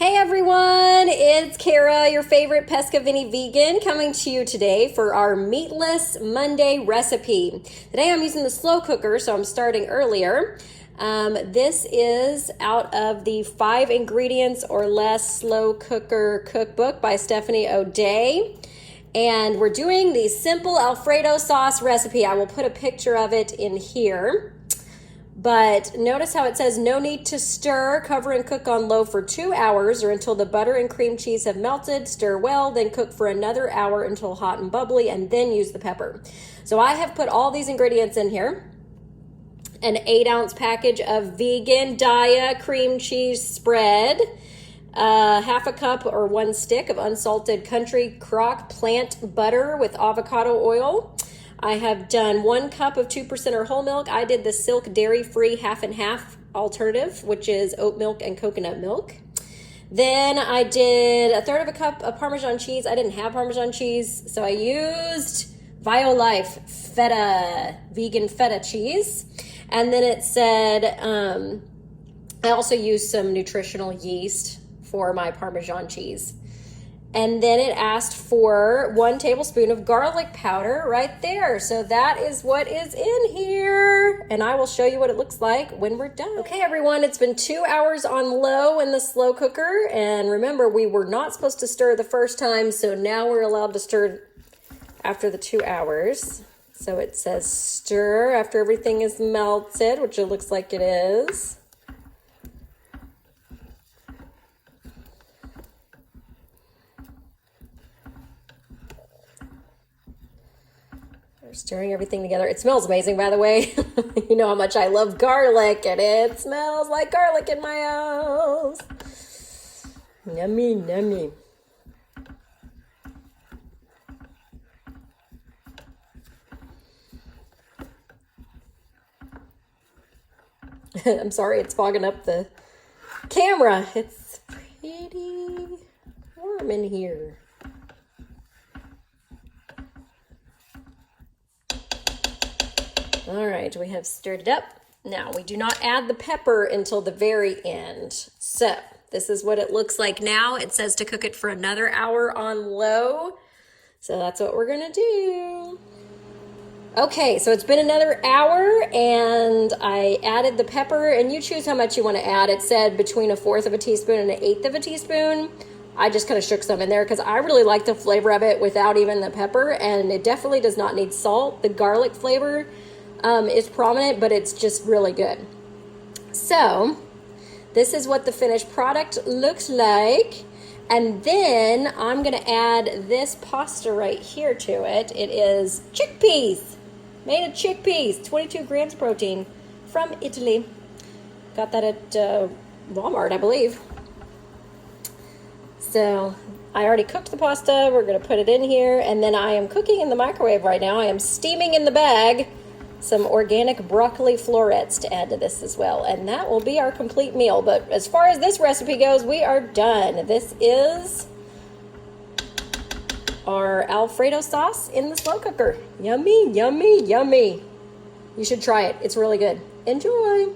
Hey everyone, it's Cara, your favorite PescaVeniVegan, coming to you today for our Meatless Monday recipe. Today I'm using the slow cooker, so I'm starting earlier. This is out of the 5 Ingredients or Less Slow Cooker Cookbook by Stephanie O'Day. And we're doing the simple Alfredo sauce recipe. I will put a picture of it in here. But notice how it says no need to stir, cover and cook on low for 2 hours or until the butter and cream cheese have melted. Stir well, then cook for another hour until hot and bubbly, and then use the pepper. So I have put all these ingredients in here. An 8-ounce package of vegan Daya cream cheese spread, half a cup or 1 stick of unsalted country crock plant butter with avocado oil. I have done 1 cup of 2% or whole milk. I did the Silk dairy-free half and half alternative, which is oat milk and coconut milk. Then I did 1/3 of a cup of Parmesan cheese. I didn't have Parmesan cheese, so I used VioLife feta, vegan feta cheese. And then it said, I also used some nutritional yeast for my Parmesan cheese. And then it asked for 1 tablespoon of garlic powder right there. So that is what is in here. And I will show you what it looks like when we're done. Okay, everyone, it's been 2 hours on low in the slow cooker. And remember, we were not supposed to stir the first time, so now we're allowed to stir after the 2 hours. So it says stir after everything is melted, which it looks like it is. Stirring everything together. It smells amazing, by the way. You know how much I love garlic, and it smells like garlic in my house. Yummy, yummy. I'm sorry, it's fogging up the camera. It's pretty warm in here. All right, we have stirred it up. Now, we do not add the pepper until the very end. So, this is what it looks like now. It says to cook it for another hour on low. So, that's what we're going to do. Okay, so it's been another hour, and I added the pepper, and you choose how much you want to add. It said between 1/4 of a teaspoon and 1/8 of a teaspoon. I just kind of shook some in there because I really like the flavor of it without even the pepper, and it definitely does not need salt. The garlic flavor is prominent, but it's just really good. So this is what the finished product looks like. And then I'm going to add this pasta right here to it. It is chickpeas, made of chickpeas, 22 grams protein from Italy. Got that at Walmart, I believe. So I already cooked the pasta. We're going to put it in here. And then I am cooking in the microwave right now. I am steaming in the bag some organic broccoli florets to add to this as well. And that will be our complete meal. But as far as this recipe goes, we are done. This is our Alfredo sauce in the slow cooker. Yummy, yummy, yummy. You should try it. It's really good. Enjoy.